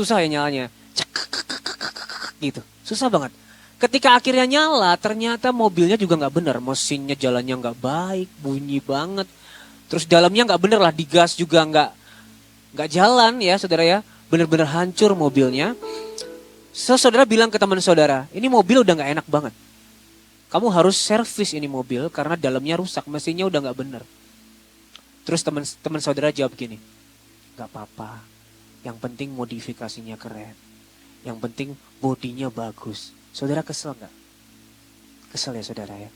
susah ya nyalanya. Gitu, susah banget. Ketika akhirnya nyala, ternyata mobilnya juga nggak benar, mesinnya jalannya nggak baik, bunyi banget. Terus dalamnya nggak bener lah, digas juga nggak jalan ya saudara ya, bener-bener hancur mobilnya. Saudara bilang ke teman saudara, ini mobil udah nggak enak banget. Kamu harus servis ini mobil karena dalamnya rusak, mesinnya udah nggak bener. Terus teman saudara jawab gini, nggak apa-apa, yang penting modifikasinya keren, yang penting bodinya bagus. Saudara kesel nggak? Kesel ya saudara ya.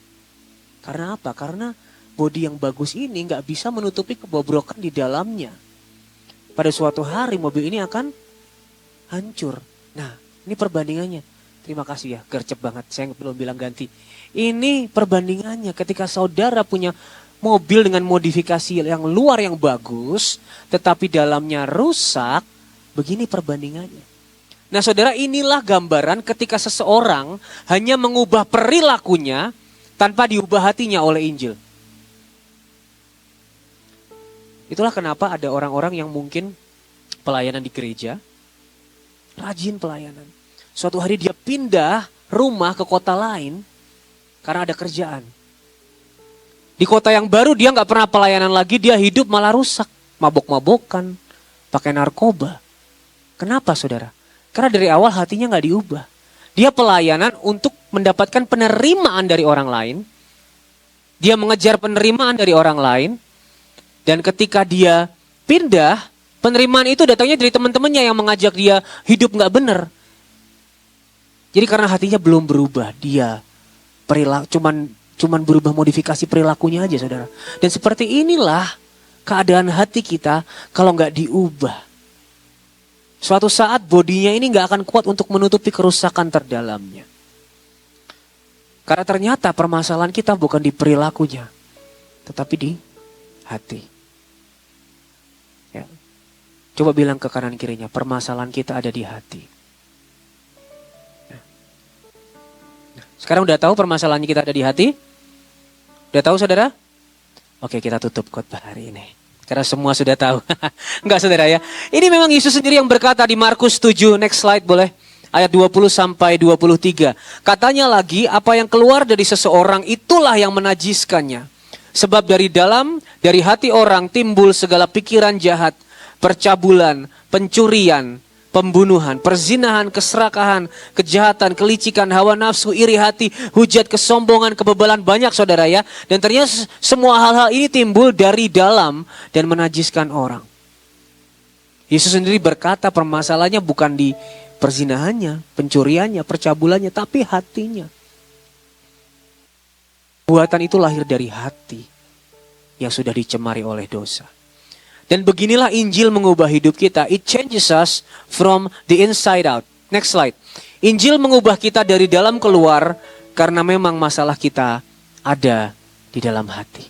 Karena apa? Karena bodi yang bagus ini nggak bisa menutupi kebobrokan di dalamnya. Pada suatu hari mobil ini akan hancur. Nah, ini perbandingannya. Terima kasih ya, gercep banget. Saya belum bilang ganti. Ini perbandingannya ketika saudara punya mobil dengan modifikasi yang luar yang bagus, tetapi dalamnya rusak, begini perbandingannya. Nah saudara, inilah gambaran ketika seseorang hanya mengubah perilakunya tanpa diubah hatinya oleh Injil. Itulah kenapa ada orang-orang yang mungkin pelayanan di gereja, rajin pelayanan. Suatu hari dia pindah rumah ke kota lain karena ada kerjaan. Di kota yang baru dia nggak pernah pelayanan lagi, dia hidup malah rusak. Mabok-mabokan, pakai narkoba. Kenapa saudara? Karena dari awal hatinya nggak diubah. Dia pelayanan untuk mendapatkan penerimaan dari orang lain. Dia mengejar penerimaan dari orang lain. Dan ketika dia pindah, penerimaan itu datangnya dari teman-temannya yang mengajak dia hidup nggak benar. Jadi karena hatinya belum berubah, dia cuman berubah modifikasi perilakunya aja saudara. Dan seperti inilah keadaan hati kita kalau nggak diubah. Suatu saat bodinya ini nggak akan kuat untuk menutupi kerusakan terdalamnya. Karena ternyata permasalahan kita bukan di perilakunya, tetapi di hati. Ya. Coba bilang ke kanan kirinya, permasalahan kita ada di hati. Sekarang udah tahu permasalahannya kita ada di hati? Udah tahu saudara? Oke, kita tutup khotbah hari ini. Karena semua sudah tahu. Enggak saudara ya. Ini memang Yesus sendiri yang berkata di Markus 7, next slide boleh. Ayat 20 sampai 23. Katanya lagi, apa yang keluar dari seseorang itulah yang menajiskannya. Sebab dari dalam, dari hati orang timbul segala pikiran jahat, percabulan, pencurian, pembunuhan, perzinahan, keserakahan, kejahatan, kelicikan, hawa nafsu, iri hati, hujat, kesombongan, kebebalan, banyak saudara ya. Dan ternyata semua hal-hal ini timbul dari dalam dan menajiskan orang. Yesus sendiri berkata permasalahannya bukan di perzinahannya, pencuriannya, percabulannya, tapi hatinya. Buatan itu lahir dari hati yang sudah dicemari oleh dosa. Dan beginilah Injil mengubah hidup kita. It changes us from the inside out. Next slide. Injil mengubah kita dari dalam keluar karena memang masalah kita ada di dalam hati.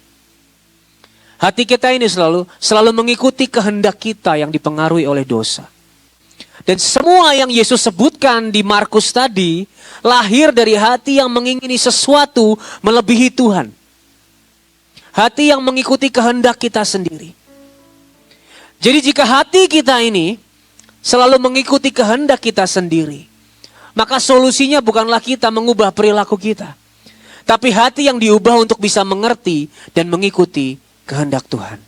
Hati kita ini selalu mengikuti kehendak kita yang dipengaruhi oleh dosa. Dan semua yang Yesus sebutkan di Markus tadi lahir dari hati yang mengingini sesuatu melebihi Tuhan. Hati yang mengikuti kehendak kita sendiri. Jadi jika hati kita ini selalu mengikuti kehendak kita sendiri, maka solusinya bukanlah kita mengubah perilaku kita. Tapi hati yang diubah untuk bisa mengerti dan mengikuti kehendak Tuhan.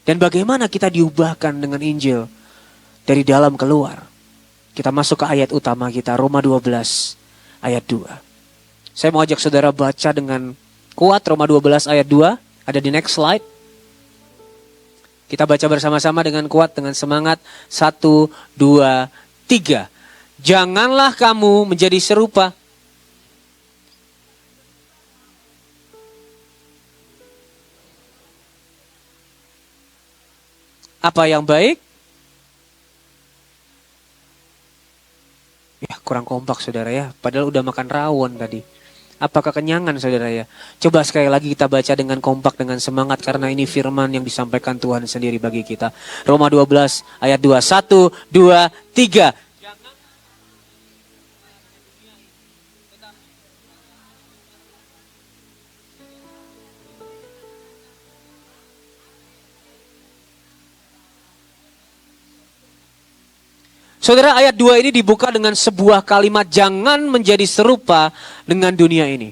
Dan bagaimana kita diubahkan dengan Injil dari dalam keluar? Kita masuk ke ayat utama kita, Roma 12 ayat 2. Saya mau ajak saudara baca dengan kuat Roma 12 ayat 2. Ada di next slide. Kita baca bersama-sama dengan kuat, dengan semangat. 1, 2, 3. Janganlah kamu menjadi serupa. Apa yang baik? Ya kurang kompak saudara ya. Padahal udah makan rawon tadi. Apakah kenyangan saudara ya? Coba sekali lagi kita baca dengan kompak, dengan semangat. Karena ini firman yang disampaikan Tuhan sendiri bagi kita. Roma 12 ayat 2. 1, 2, 3. Saudara, ayat 2 ini dibuka dengan sebuah kalimat, jangan menjadi serupa dengan dunia ini.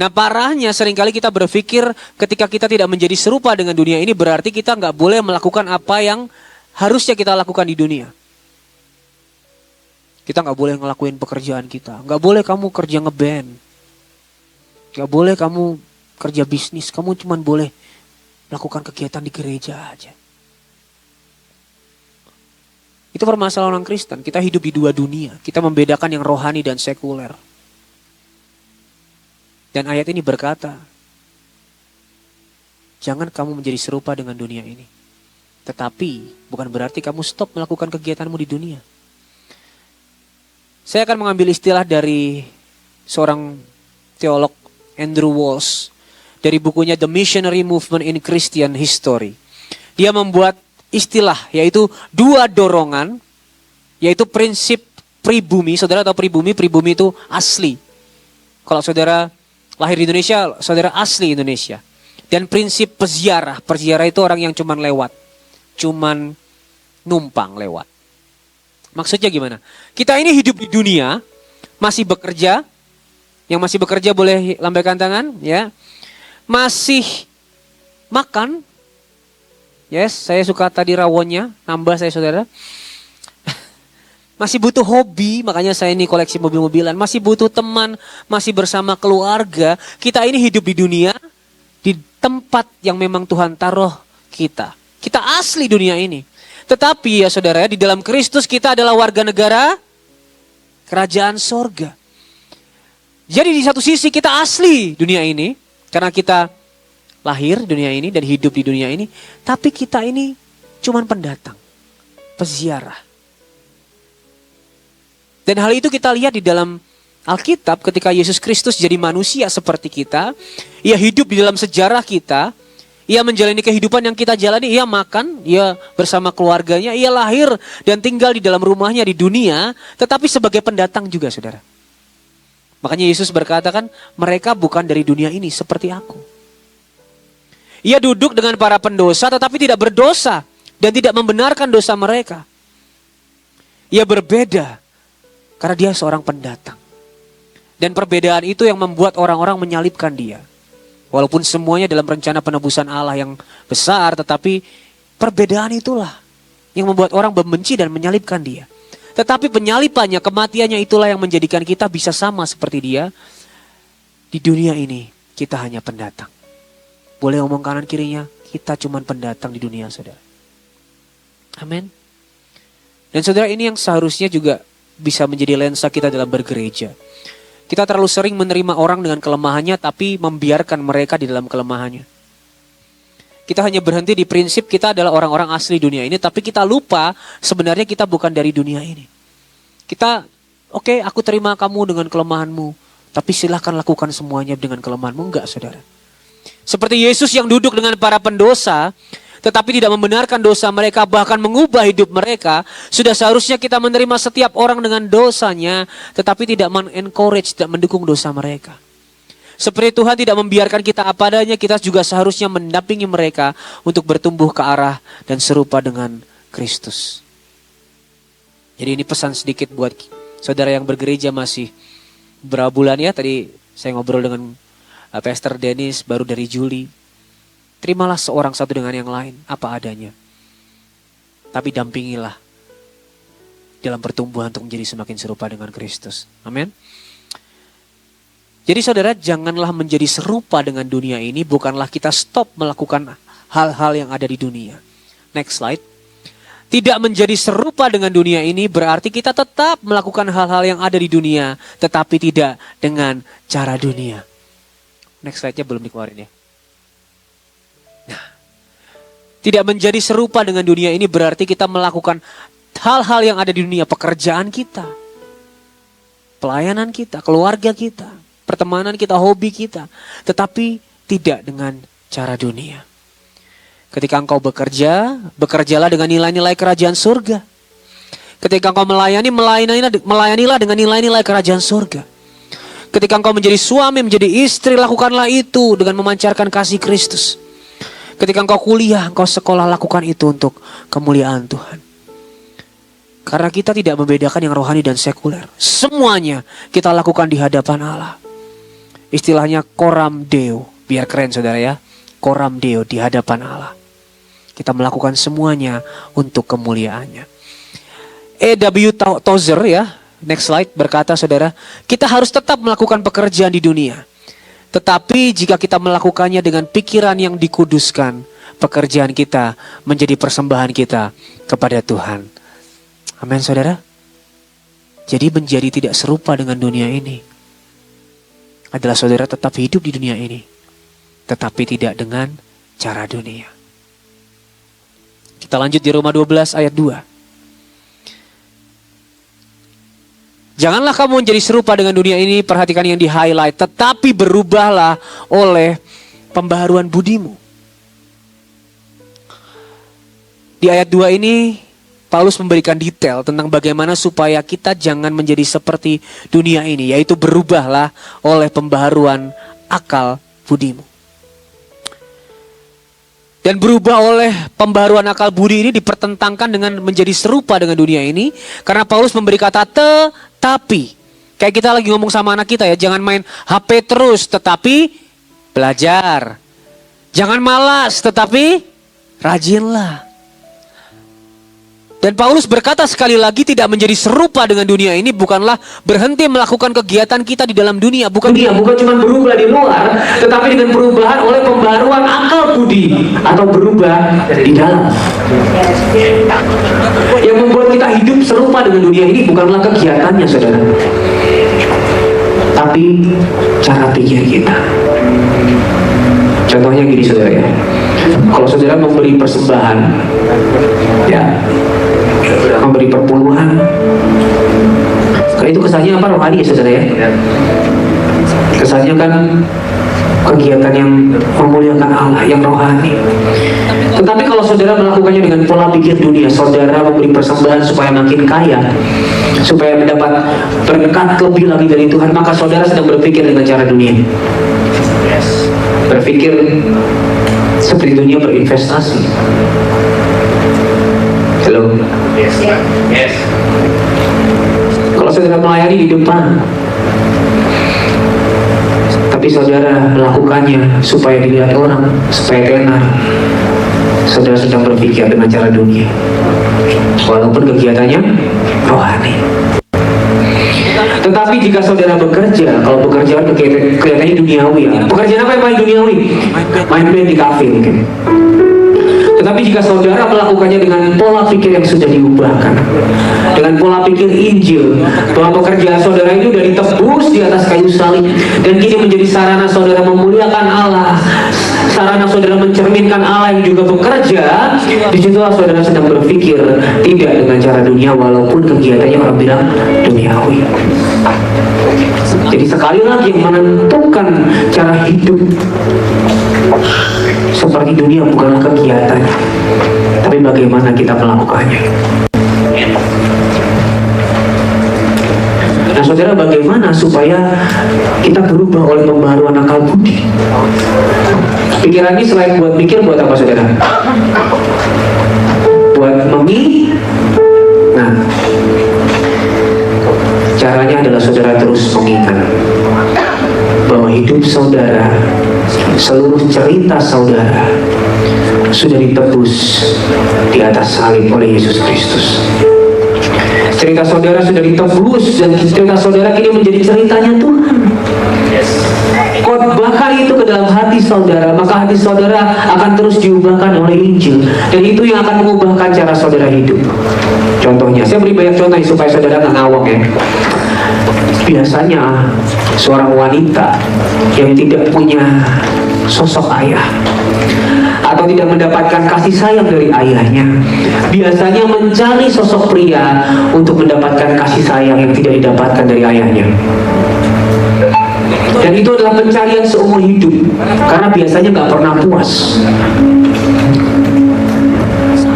Nah, parahnya seringkali kita berpikir ketika kita tidak menjadi serupa dengan dunia ini berarti kita nggak boleh melakukan apa yang harusnya kita lakukan di dunia. Kita nggak boleh ngelakuin pekerjaan kita, nggak boleh kamu kerja ngeband, nggak boleh kamu kerja bisnis, kamu cuma boleh melakukan kegiatan di gereja aja. Itu permasalahan orang Kristen, kita hidup di dua dunia, kita membedakan yang rohani dan sekuler. Dan ayat ini berkata, jangan kamu menjadi serupa dengan dunia ini. Tetapi bukan berarti kamu stop melakukan kegiatanmu di dunia. Saya akan mengambil istilah dari seorang teolog, Andrew Walls, dari bukunya The Missionary Movement in Christian History. Dia membuat istilah yaitu dua dorongan, yaitu prinsip pribumi. Saudara tahu pribumi? Pribumi itu asli. Kalau saudara lahir di Indonesia, saudara asli Indonesia. Dan prinsip peziarah. Peziarah itu orang yang cuman lewat. Cuman numpang lewat. Maksudnya gimana? Kita ini hidup di dunia, masih bekerja. Yang masih bekerja boleh lambaikan tangan, ya. Masih makan. Yes, saya suka tadi rawonnya, nambah saya saudara. Masih butuh hobi, makanya saya ini koleksi mobil-mobilan. Masih butuh teman, masih bersama keluarga. Kita ini hidup di dunia, di tempat yang memang Tuhan taruh kita. Kita asli dunia ini. Tetapi ya saudara, di dalam Kristus kita adalah warga negara kerajaan sorga. Jadi di satu sisi kita asli dunia ini, karena kita lahir dunia ini dan hidup di dunia ini. Tapi kita ini cuman pendatang, peziarah. Dan hal itu kita lihat di dalam Alkitab ketika Yesus Kristus jadi manusia seperti kita. Ia hidup di dalam sejarah kita. Ia menjalani kehidupan yang kita jalani. Ia makan, ia bersama keluarganya. Ia lahir dan tinggal di dalam rumahnya di dunia. Tetapi sebagai pendatang juga saudara. Makanya Yesus berkata kan, mereka bukan dari dunia ini seperti aku. Ia duduk dengan para pendosa tetapi tidak berdosa. Dan tidak membenarkan dosa mereka. Ia berbeda. Karena dia seorang pendatang. Dan perbedaan itu yang membuat orang-orang menyalibkan dia. Walaupun semuanya dalam rencana penebusan Allah yang besar. Tetapi perbedaan itulah yang membuat orang membenci dan menyalibkan dia. Tetapi penyalipannya, kematiannya itulah yang menjadikan kita bisa sama seperti dia. Di dunia ini kita hanya pendatang. Boleh omong kanan kirinya, kita cuma pendatang di dunia saudara. Amin. Dan saudara, ini yang seharusnya juga bisa menjadi lensa kita dalam bergereja. Kita terlalu sering menerima orang dengan kelemahannya tapi membiarkan mereka di dalam kelemahannya. Kita hanya berhenti di prinsip kita adalah orang-orang asli dunia ini, tapi kita lupa sebenarnya kita bukan dari dunia ini. Kita, oke, aku terima kamu dengan kelemahanmu, tapi silahkan lakukan semuanya dengan kelemahanmu. Enggak saudara. Seperti Yesus yang duduk dengan para pendosa, tetapi tidak membenarkan dosa mereka, bahkan mengubah hidup mereka. Sudah seharusnya kita menerima setiap orang dengan dosanya, tetapi tidak men-encourage, tidak mendukung dosa mereka. Seperti Tuhan tidak membiarkan kita apa adanya, kita juga seharusnya mendampingi mereka untuk bertumbuh ke arah dan serupa dengan Kristus. Jadi ini pesan sedikit buat saudara yang bergereja masih berapa bulan ya. Tadi saya ngobrol dengan Pastor Dennis baru dari Juli. Terimalah seorang satu dengan yang lain, apa adanya. Tapi dampingilah dalam pertumbuhan untuk menjadi semakin serupa dengan Kristus. Amin. Jadi saudara, janganlah menjadi serupa dengan dunia ini, bukanlah kita stop melakukan hal-hal yang ada di dunia. Next slide. Tidak menjadi serupa dengan dunia ini berarti kita tetap melakukan hal-hal yang ada di dunia, tetapi tidak dengan cara dunia. Next slide-nya belum dikeluarin ya. Tidak menjadi serupa dengan dunia ini berarti kita melakukan hal-hal yang ada di dunia. Pekerjaan kita, pelayanan kita, keluarga kita, pertemanan kita, hobi kita. Tetapi tidak dengan cara dunia. Ketika engkau bekerja, bekerjalah dengan nilai-nilai kerajaan surga. Ketika engkau melayanilah dengan nilai-nilai kerajaan surga. Ketika engkau menjadi suami, menjadi istri, lakukanlah itu dengan memancarkan kasih Kristus. Ketika engkau kuliah, engkau sekolah, lakukan itu untuk kemuliaan Tuhan. Karena kita tidak membedakan yang rohani dan sekuler. Semuanya kita lakukan di hadapan Allah. Istilahnya coram Deo. Biar keren saudara ya. Coram Deo, di hadapan Allah. Kita melakukan semuanya untuk kemuliaannya. E.W. Tozer ya, next slide, berkata saudara, kita harus tetap melakukan pekerjaan di dunia. Tetapi jika kita melakukannya dengan pikiran yang dikuduskan, pekerjaan kita menjadi persembahan kita kepada Tuhan. Amin saudara. Jadi menjadi tidak serupa dengan dunia ini adalah saudara tetap hidup di dunia ini, tetapi tidak dengan cara dunia. Kita lanjut di Roma 12 ayat 2. Janganlah kamu menjadi serupa dengan dunia ini, perhatikan yang di highlight, tetapi berubahlah oleh pembaharuan budimu. Di ayat 2 ini Paulus memberikan detail tentang bagaimana supaya kita jangan menjadi seperti dunia ini, yaitu berubahlah oleh pembaharuan akal budimu. Dan berubah oleh pembaharuan akal budi ini dipertentangkan dengan menjadi serupa dengan dunia ini, karena Paulus memberi kata tetapi. Kayak kita lagi ngomong sama anak kita ya, jangan main HP terus, tetapi belajar. Jangan malas, tetapi rajinlah. Dan Paulus berkata sekali lagi, tidak menjadi serupa dengan dunia ini bukanlah berhenti melakukan kegiatan kita di dalam dunia. Bukan cuma berubah di luar, tetapi dengan perubahan oleh pembaharuan akal budi, atau berubah di dalam. Yang membuat kita hidup serupa dengan dunia ini bukanlah kegiatannya saudara, tapi cara pikir kita. Contohnya gini saudara ya, kalau saudara memberi persembahan ya, memberi perpuluhan, karena itu kesannya apa? Rohani ya saudara ya. Kesannya kan kegiatan yang memuliakan Allah, yang rohani. Tetapi kalau saudara melakukannya dengan pola pikir dunia, saudara memberi persembahan supaya makin kaya, supaya mendapat berkat lebih lagi dari Tuhan, maka saudara sedang berpikir dengan cara dunia. Berpikir seperti dunia berinvestasi. Halo. Yes. Kalau saudara melayani di depan, tapi saudara melakukannya supaya dilihat orang, supaya tenar, saudara sedang berpikir dengan cara dunia, walaupun kegiatannya rohani. Tetapi jika saudara bekerja, kalau pekerjaan kelihatannya duniawi ya. Pekerjaan apa yang paling duniawi? Main band di kafe mungkin. Tetapi jika saudara melakukannya dengan pola pikir yang sudah diubahkan, dengan pola pikir Injil, bahwa pekerjaan saudara ini sudah ditebus di atas kayu salib, dan kini menjadi sarana saudara memuliakan Allah, sarana saudara mencerminkan Allah yang juga bekerja, disitulah saudara sedang berpikir tidak dengan cara dunia, walaupun kegiatannya orang bilang duniawi. Jadi sekali lagi yang menentukan cara hidup seperti dunia bukanlah kegiatan, tapi bagaimana kita melakukannya. Nah saudara, bagaimana supaya kita berubah oleh pembaharuan akal budi? Pikiran ini selain buat pikir, buat apa saudara? Buat memilih. Nah, caranya adalah saudara terus mengingat bahwa hidup saudara, seluruh cerita saudara sudah ditebus di atas salib oleh Yesus Kristus. Cerita saudara sudah ditebus, dan cerita saudara kini menjadi ceritanya Tuhan. Khotbahkan itu ke dalam hati saudara, maka hati saudara akan terus diubahkan oleh Injil, dan itu yang akan mengubahkan cara saudara hidup. Contohnya, saya beri banyak contoh supaya saudara nggak ngawang ya. Biasanya seorang wanita yang tidak punya sosok ayah atau tidak mendapatkan kasih sayang dari ayahnya, biasanya mencari sosok pria untuk mendapatkan kasih sayang yang tidak didapatkan dari ayahnya. Dan itu adalah pencarian seumur hidup, karena biasanya nggak pernah puas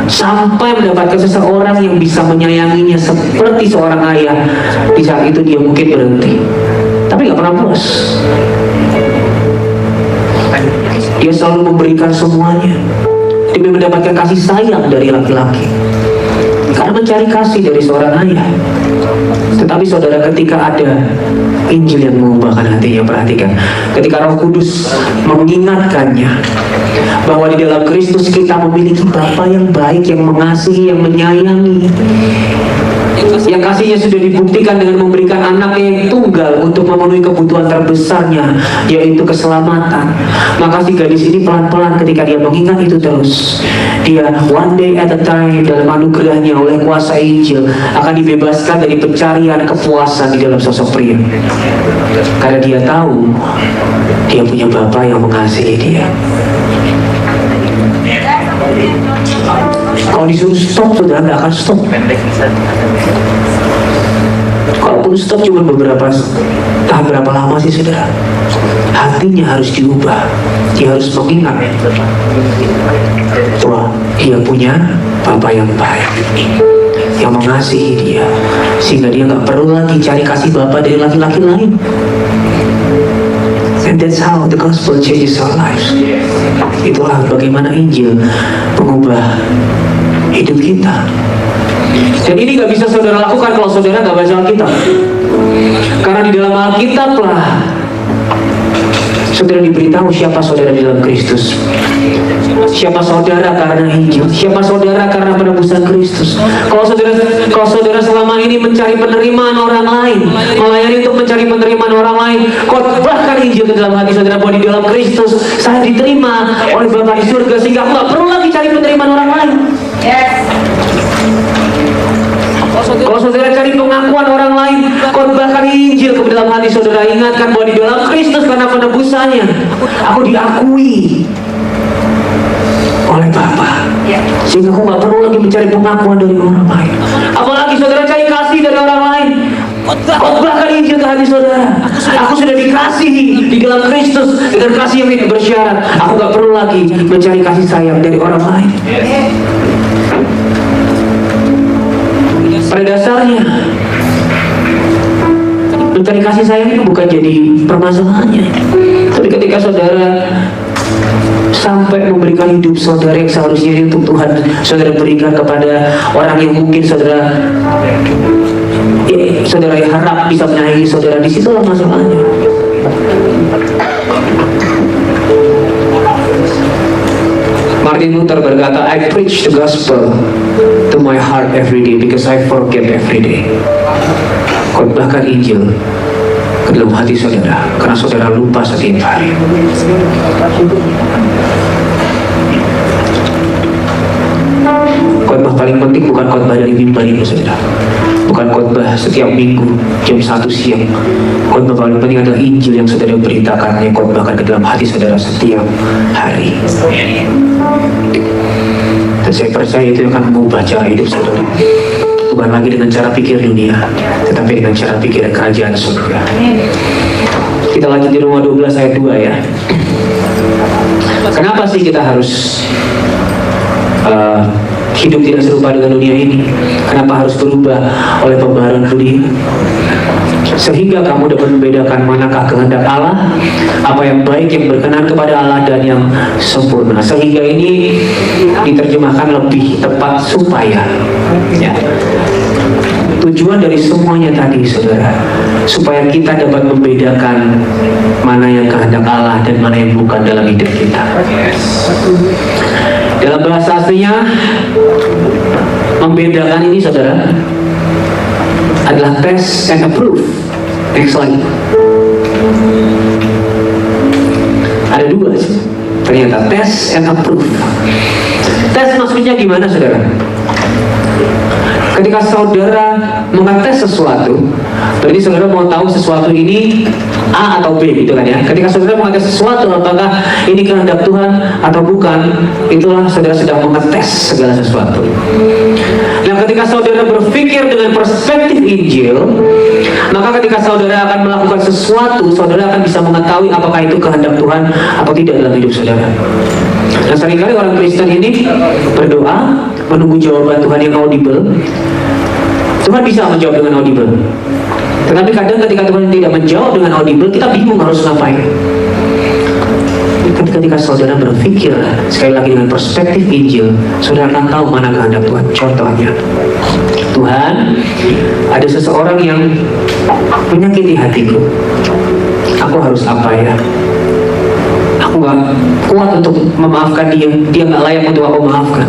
sampai mendapatkan seseorang yang bisa menyayanginya seperti seorang ayah. Di saat itu dia mungkin berhenti, tapi nggak pernah puas. Dia selalu memberikan semuanya demi mendapatkan kasih sayang dari laki-laki. karena mencari kasih dari seorang ayah. Tetapi saudara, ketika ada Injil yang mengubahkan hatinya, perhatikan, ketika Roh Kudus mengingatkannya bahwa di dalam Kristus kita memiliki Bapa yang baik, yang mengasihi, yang menyayangi, yang kasihnya sudah dibuktikan dengan memberikan anaknya yang tunggal untuk memenuhi kebutuhan terbesarnya, yaitu keselamatan. Maka si gadis ini pelan-pelan ketika dia mengingat itu terus, dia one day at a time dalam anugerahnya oleh kuasa Injil akan dibebaskan dari pencarian kepuasan di dalam sosok pria. Karena dia tahu dia punya Bapa yang mengasihi dia. Kalau disuruh stop, saudara nggak akan stop. Kalaupun stop cuma beberapa lama sih saudara, hatinya harus diubah. Dia harus mengingat bahwa dia punya Bapa yang baik, yang mengasihi dia, sehingga dia nggak perlu lagi cari kasih Bapa dari laki-laki lain. And that's how the gospel changes our lives. Itulah bagaimana Injil mengubah hidup kita. Dan ini gak bisa saudara lakukan kalau saudara gak baca Alkitab. Karena di dalam Alkitab lah saudara diberitahu siapa saudara di dalam Kristus. Siapa saudara karena Injil, siapa saudara karena penebusan Kristus. Kalau saudara selama ini mencari penerimaan orang lain, melayani untuk mencari penerimaan orang lain, khotbahkan Injil ke dalam hati saudara bahwa di dalam Kristus saya diterima oleh Bapa di surga, sehingga aku gak perlu lagi cari penerimaan orang lain. Kalau saudara cari pengakuan orang lain, khotbahkan Injil ke dalam hati saudara. Ingatkan bahwa di dalam Kristus karena penebusannya aku diakui oleh Bapa, sehingga aku gak perlu lagi mencari pengakuan dari orang lain. Apalagi saudara cari kasih dari orang lain, khotbahkan Injil ke hati saudara. Aku sudah dikasihi di dalam Kristus dengan kasih yang tidak bersyarat. Aku gak perlu lagi mencari kasih sayang dari orang lain. Pada dasarnya mencari kasih sayang itu bukan jadi permasalahannya. Tapi ketika saudara sampai memberikan hidup saudara yang seharusnya untuk Tuhan, saudara berikan kepada orang yang mungkin saudara harap bisa menyayangi saudara, di situlah masalahnya. Martin Luther berkata, I preach the gospel to my heart every day because I forget every day. Khotbahkan Injil ke dalam hati saudara karena saudara lupa setiap hari. Khotbah paling penting bukan khotbah dari mimbar itu saudara, bukan khotbah setiap minggu jam 1 siang. Khotbah paling penting adalah Injil yang saudara beritakan, yang khotbahkan ke dalam hati saudara setiap hari. Dan saya percaya itu akan mengubah cara hidup saudara, bukan lagi dengan cara pikir dunia, tetapi dengan cara pikir kerajaan surga. Kita lanjut di Roma 12 ayat 2 ya. Kenapa sih kita harus hidup tidak serupa dengan dunia ini? Kenapa harus berubah oleh pembaharuan dunia? Sehingga kamu dapat membedakan manakah kehendak Allah, apa yang baik, yang berkenan kepada Allah, dan yang sempurna. Sehingga ini diterjemahkan lebih tepat supaya, ya. Tujuan dari semuanya tadi saudara, supaya kita dapat membedakan mana yang kehendak Allah dan mana yang bukan dalam hidup kita. Dalam bahasa aslinya, membedakan ini saudara adalah test and approve. Next slide. Ada dua sih ternyata, test and approve. Tes maksudnya gimana saudara? Ketika saudara mengetes sesuatu, berarti saudara mau tahu sesuatu ini A atau B gitu kan ya. Ketika saudara mengetes sesuatu apakah ini kehendak Tuhan atau bukan, itulah saudara sedang mengetes segala sesuatu. Nah, ketika saudara berpikir dengan perspektif Injil, maka ketika saudara akan melakukan sesuatu, saudara akan bisa mengetahui apakah itu kehendak Tuhan atau tidak dalam hidup saudara. Nah, seringkali orang Kristen ini berdoa menunggu jawaban Tuhan yang audible. Tuhan bisa menjawab dengan audible, tetapi kadang ketika Tuhan tidak menjawab dengan audible, kita bingung harus ngapain. ketika saudara berpikir sekali lagi dengan perspektif Injil, saudara akan tahu mana kehendak Tuhan. Contohnya, Tuhan, ada seseorang yang menyakiti hatiku. Aku harus apa ya? Aku gak kuat untuk memaafkan dia. Dia gak layak untuk aku maafkan.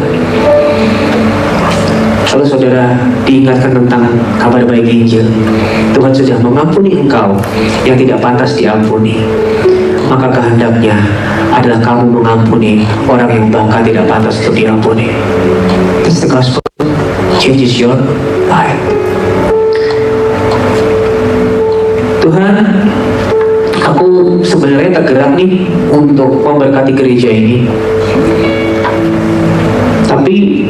Kalau saudara diingatkan tentang kabar baik Injil, Tuhan sudah mengampuni engkau yang tidak pantas diampuni, maka kehendaknya adalah kamu mengampuni orang yang bahkan tidak pantas untuk diampuni. That's the gospel. Changes your life. Tuhan, aku sebenarnya tergerak nih untuk memberkati gereja ini, tapi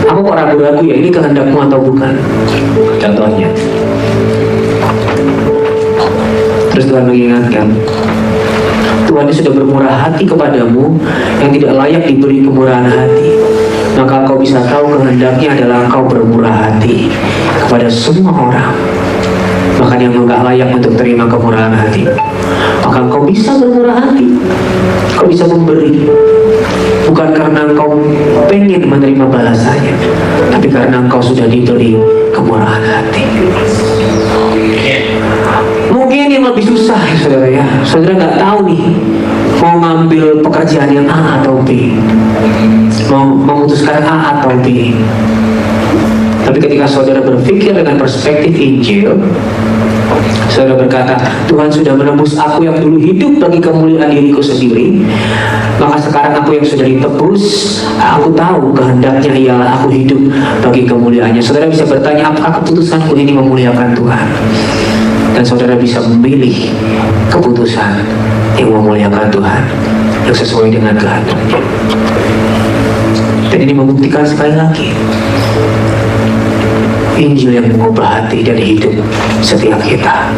aku kok ragu-ragu ya, ini kehendakmu atau bukan. Contohnya, terus Tuhan mengingatkan, Tuhan ini sudah bermurah hati kepadamu yang tidak layak diberi kemurahan hati, maka engkau bisa tahu kehendaknya adalah engkau bermurah hati kepada semua orang, bahkan yang enggak layak untuk terima kemurahan hati. Maka engkau bisa bermurah hati, engkau bisa memberi, bukan karena engkau pengen menerima balasannya, tapi karena engkau sudah diberi kemurahan hati. Mungkin yang lebih susah ya saudara ya, saudara nggak tahu nih mau ngambil pekerjaan yang A atau B, mau memutuskan A atau B. Tapi ketika saudara berpikir dengan perspektif Injil, saudara berkata, Tuhan sudah menebus aku yang dulu hidup bagi kemuliaan diriku sendiri, maka sekarang aku yang sudah ditebus, aku tahu kehendaknya ialah aku hidup bagi kemuliaannya. Saudara bisa bertanya, apakah keputusanku ini memuliakan Tuhan? Dan saudara bisa memilih keputusan yang memuliakan Tuhan, yang sesuai dengan kehendaknya. Dan ini membuktikan sekali lagi, Injil yang mengubah hati dan hidup setiap kita.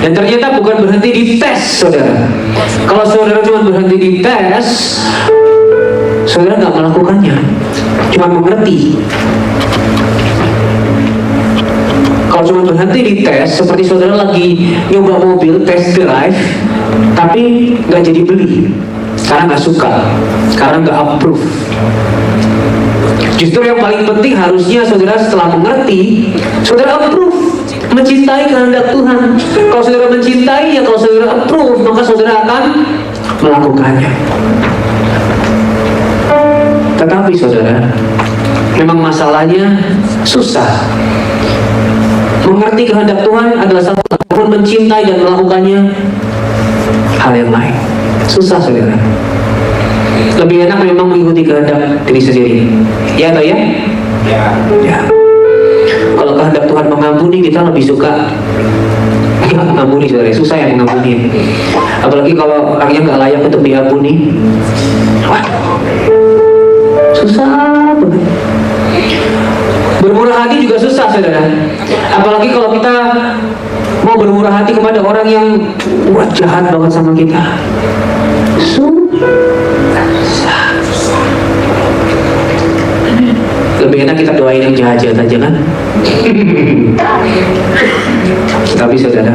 Dan ternyata bukan berhenti di tes, saudara. Kalau saudara cuma berhenti di tes, saudara nggak melakukannya, cuma mengerti. Kalau cuma berhenti di tes, seperti saudara lagi nyoba mobil, test drive, tapi nggak jadi beli, karena nggak suka, karena nggak approve. Justru yang paling penting harusnya saudara setelah mengerti, saudara approve, mencintai kehendak Tuhan. Kalau saudara mencintai, ya kalau saudara approve, maka saudara akan melakukannya. Tetapi saudara, memang masalahnya susah. Mengerti kehendak Tuhan adalah satu, namun mencintai dan melakukannya hal yang lain. Susah saudara. Lebih enak memang mengikuti kehendak diri sendiri, ya atau ya? Ya. Kalau kehendak Tuhan mengampuni, kita lebih suka mengampuni saudara. Susah yang mengampuni. Apalagi kalau orangnya nggak layak untuk diampuni. Waduh, susah banget. Bermurah hati juga susah saudara. Apalagi kalau kita mau bermurah hati kepada orang yang jahat banget sama kita. Lebih enak kita doain yang jahat-jahat aja kan. Tapi saudara,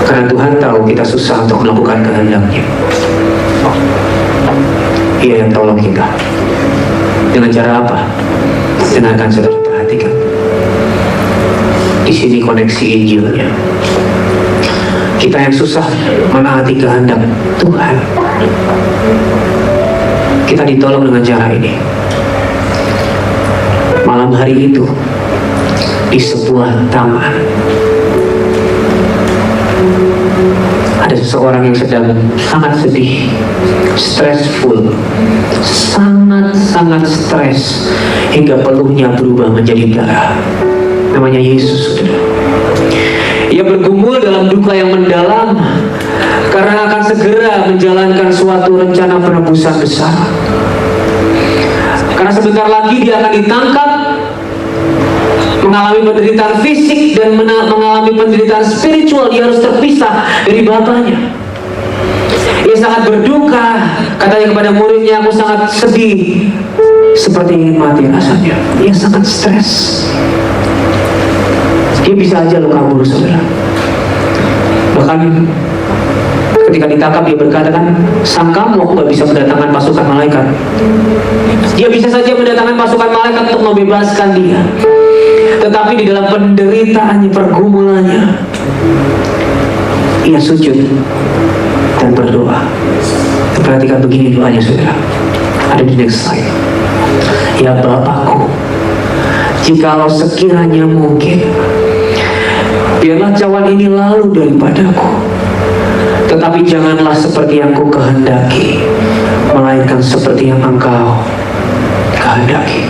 karena Tuhan tahu kita susah untuk melakukan kehendaknya, Ia yang tolong kita. Dengan cara apa? Dengarkan saudara, perhatikan. Di sini koneksi Injilnya. Kita yang susah menaati kehendak Tuhan, kita ditolong dengan cara ini. Malam hari itu, di sebuah taman, ada seseorang yang sedang sangat sedih, stressful, sangat stres, hingga peluhnya berubah menjadi darah. Namanya Yesus, saudara. Ia bergumul dalam duka yang mendalam karena akan segera menjalankan suatu rencana penebusan besar. Karena sebentar lagi dia akan ditangkap, mengalami penderitaan fisik dan mengalami penderitaan spiritual. Dia harus terpisah dari Bapaknya. Ia sangat berduka, katanya kepada muridnya, aku sangat sedih, seperti ingin mati rasanya. Ia sangat stres. Dia bisa aja lo kabur saudara. Bahkan Ketika ditangkap dia berkata kan, sangkamu aku gak bisa mendatangkan pasukan malaikat. Dia bisa saja mendatangkan pasukan malaikat untuk membebaskan dia. Tetapi di dalam penderitaannya, pergumulannya, ia sujud dan berdoa. Perhatikan begini doanya saudara. Ada di next slide. Ya Bapakku, jikalau sekiranya mungkin, biarlah cawan ini lalu daripadaku, tetapi janganlah seperti yang ku kehendaki, melainkan seperti yang Engkau kehendaki.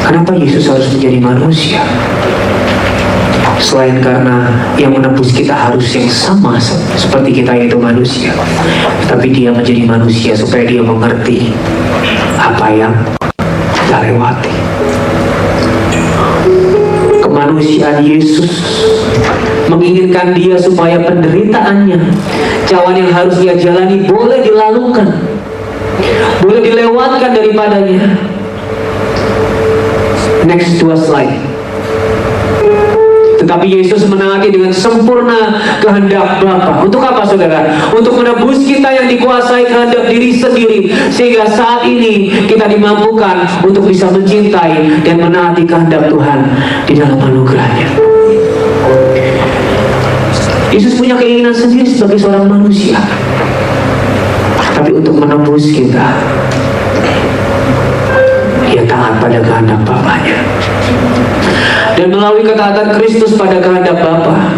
Kenapa Yesus harus menjadi manusia? Selain karena yang menebus kita harus yang sama seperti kita, yaitu manusia, tapi dia menjadi manusia supaya dia mengerti apa yang kita lewati. Kemanusiaan Yesus menginginkan dia supaya penderitaannya, cawan yang harus dia jalani, boleh dilalukan, boleh dilewatkan daripadanya. Next 2 slide. Tetapi Yesus menaati dengan sempurna kehendak Bapa. Untuk apa saudara? Untuk menebus kita yang dikuasai kehendak diri sendiri, sehingga saat ini kita dimampukan untuk bisa mencintai dan menaati kehendak Tuhan di dalam anugerahnya. Yesus punya keinginan sendiri sebagai seorang manusia, tapi untuk menebus kita, dia taat pada kehendak Bapanya. Dan melalui ketaatan Kristus pada kehendak Bapa,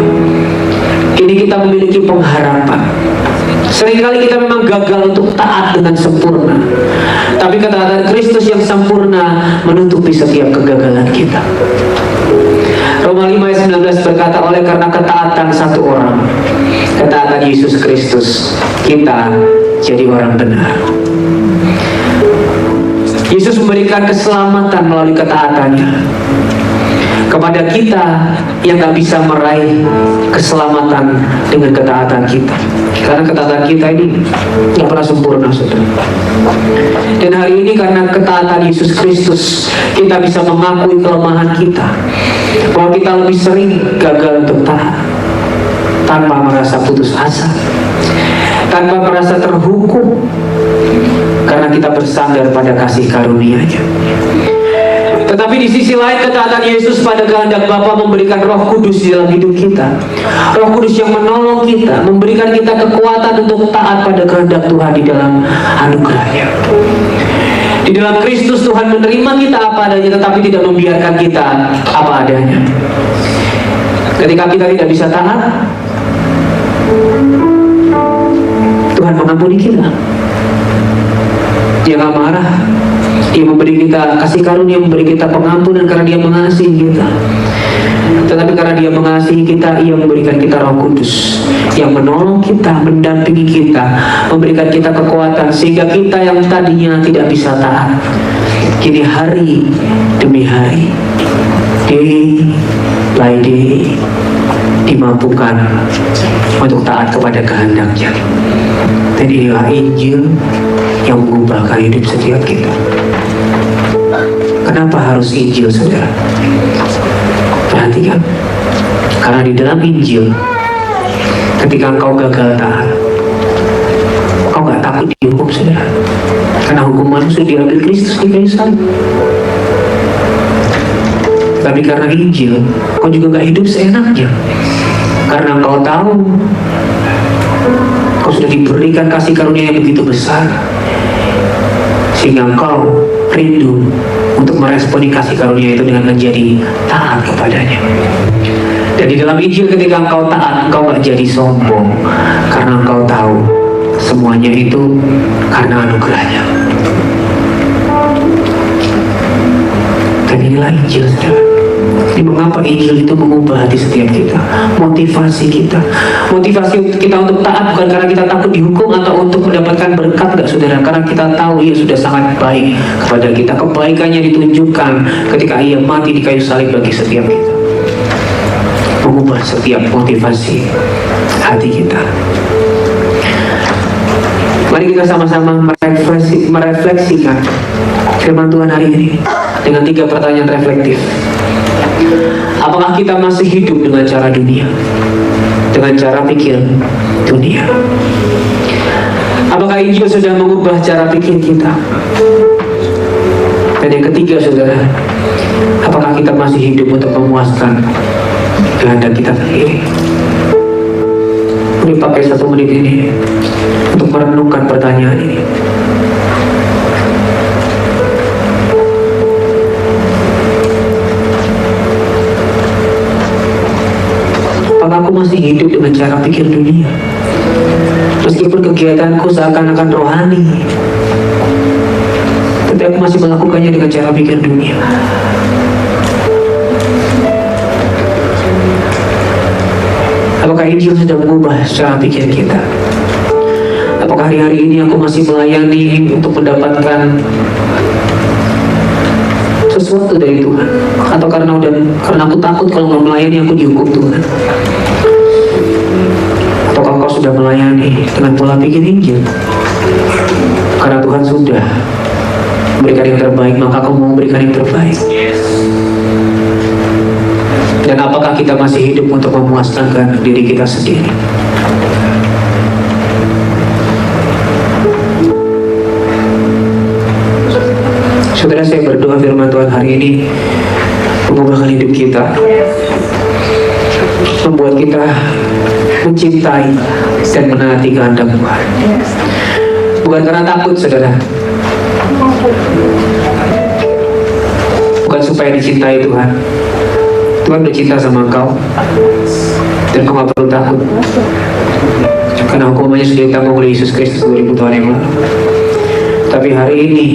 kini kita memiliki pengharapan. Seringkali kita memang gagal untuk taat dengan sempurna, tapi ketaatan Kristus yang sempurna menutupi setiap kegagalan kita. Roma 5 ayat 19 berkata, oleh karena ketaatan satu orang, ketaatan Yesus Kristus, kita jadi orang benar. Yesus memberikan keselamatan melalui ketaatannya kepada kita yang gak bisa meraih keselamatan dengan ketaatan kita, karena ketaatan kita ini gak pernah sempurna saudara. Dan hari ini karena ketaatan Yesus Kristus, kita bisa mengakui kelemahan kita, bahwa kita lebih sering gagal untuk taat, tanpa merasa putus asa, tanpa merasa terhukum, karena kita bersandar pada kasih karunia-Nya. Tetapi di sisi lain, ketaatan Yesus pada kehendak Bapa memberikan Roh Kudus di dalam hidup kita. Roh Kudus yang menolong kita, memberikan kita kekuatan untuk taat pada kehendak Tuhan di dalam anugerah-Nya. Di dalam Kristus Tuhan menerima kita apa adanya, tetapi tidak membiarkan kita apa adanya. Ketika kita tidak bisa taat, Tuhan mengampuni kita. Dia gak marah. Dia memberi kita kasih karunia, memberi kita pengampunan karena Dia mengasihi kita. Tetapi karena Dia mengasihi kita, Ia memberikan kita Roh Kudus yang menolong kita, mendampingi kita, memberikan kita kekuatan, sehingga kita yang tadinya tidak bisa taat, kini hari demi hari, day by day, dimampukan untuk taat kepada kehendak-Nya. Dan inilah Injil yang mengubahkan hidup setiap kita. Kenapa harus Injil, saudara? Perhatikan, karena di dalam Injil, ketika engkau gagal taat, engkau gak takut dihukum, saudara, karena hukuman sudah diambil Kristus di kayu salib. Tapi karena Injil, engkau juga gak hidup seenaknya, karena engkau tahu engkau sudah diberikan kasih karunia yang begitu besar, sehingga engkau rindu untuk meresponi kasih karunia itu dengan menjadi taat kepadanya. Dan di dalam Injil, ketika engkau taat, engkau gak jadi sombong, karena engkau tahu semuanya itu karena anugerahnya. Dan inilah Injil, saudara. Ini mengapa Injil itu mengubah hati setiap kita, motivasi kita untuk taat bukan karena kita takut dihukum atau untuk mendapatkan berkat, enggak saudara, karena kita tahu Ia sudah sangat baik kepada kita. Kebaikannya ditunjukkan ketika Ia mati di kayu salib bagi setiap kita, mengubah setiap motivasi hati kita. Mari kita sama-sama merefleksikan firman Tuhan hari ini dengan 3 pertanyaan reflektif. Apakah kita masih hidup dengan cara dunia? dengan cara pikir dunia. Apakah Injil sudah mengubah cara pikir kita? Dan yang ketiga, saudara, apakah kita masih hidup untuk memuaskan kehendak kita sendiri? Mari pakai 1 menit ini untuk merenungkan pertanyaan ini. Apakah aku masih hidup dengan cara pikir dunia? Meskipun kegiatanku seakan-akan rohani, tapi aku masih melakukannya dengan cara pikir dunia. Apakah Injil sudah mengubah cara pikir kita? Apakah hari-hari ini aku masih melayani untuk mendapatkan sesuatu dari Tuhan? Atau karena aku takut kalau nggak melayani aku dihukum Tuhan? Ataukah engkau sudah melayani dengan pola pikir Injil? Karena Tuhan sudah memberikan yang terbaik, maka kau mau memberikan yang terbaik. Dan apakah kita masih hidup untuk memuaskan diri kita sendiri? Saudara, saya berdoa firman Tuhan hari ini mengubahkan hidup kita, membuat kita mencintai dan menaati kehendak Tuhan. Bukan karena takut, saudara, bukan supaya dicintai Tuhan. Tuhan bercinta sama engkau dan kau gak perlu takut, karena hukumannya sudah ditanggung oleh Yesus Kristus 2000 tahun yang lalu. Tapi hari ini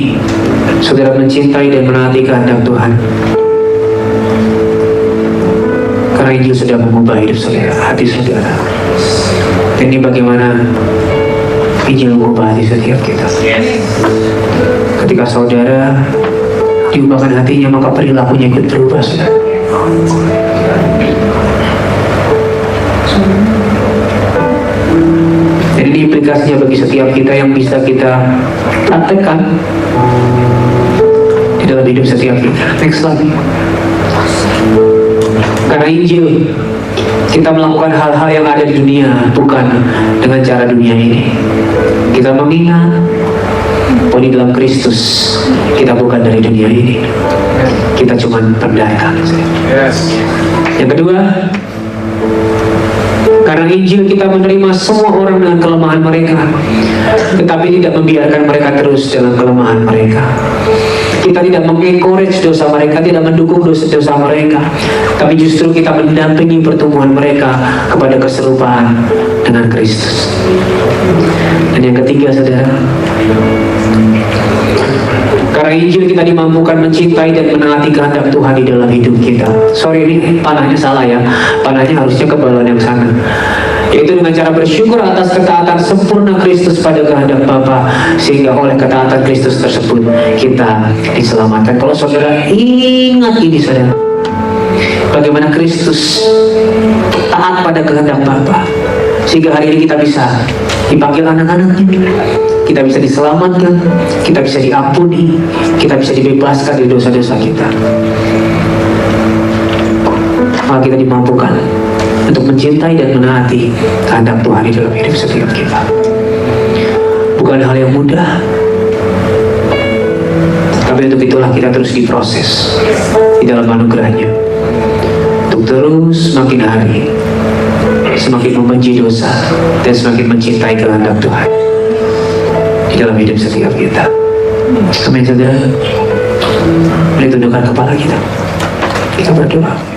saudara mencintai dan menaati kehendak Tuhan, karena Injil sudah mengubah hidup saudara, hati saudara. Dan ini bagaimana Injil mengubah hati setiap kita. Ketika saudara diubahkan hatinya, maka perilakunya ikut berubah, saudara. Dan ini implikasinya bagi setiap kita yang bisa kita praktekkan di dalam hidup setiap kita. Next lagi. Karena Injil, kita melakukan hal-hal yang ada di dunia bukan dengan cara dunia ini. Kita mengingat bahwa di dalam Kristus kita bukan dari dunia ini. Kita cuma pendatang. Yang kedua, karena Injil kita menerima semua orang dengan kelemahan mereka, tetapi tidak membiarkan mereka terus dalam kelemahan mereka. Kita tidak mengencourage dosa mereka, tidak mendukung dosa mereka, tapi justru kita mendampingi pertumbuhan mereka kepada keserupaan dengan Kristus. Dan yang ketiga, saudara, karena Injil kita dimampukan mencintai dan menaati kehendak Tuhan di dalam hidup kita. Sorry, ini panahnya salah ya. Panahnya harusnya ke balon yang sana. Yaitu dengan cara bersyukur atas ketaatan sempurna Kristus pada kehendak Bapa, sehingga oleh ketaatan Kristus tersebut kita diselamatkan. Kalau saudara ingat ini, saudara, bagaimana Kristus taat pada kehendak Bapa, sehingga hari ini kita bisa dipanggil anak-anaknya, kita bisa diselamatkan, kita bisa diampuni, kita bisa dibebaskan dari dosa-dosa kita. Maka kita dimampukan untuk mencintai dan menaati kehendak Tuhan di dalam hidup setiap kita. Bukan hal yang mudah, tapi untuk itulah kita terus diproses di dalam anugerahnya, untuk terus semakin hari semakin membenci dosa dan semakin mencintai kehendak Tuhan di dalam hidup setiap kita. Amin, saudara. Mari tundukkan kepala kita. Kita berdoa.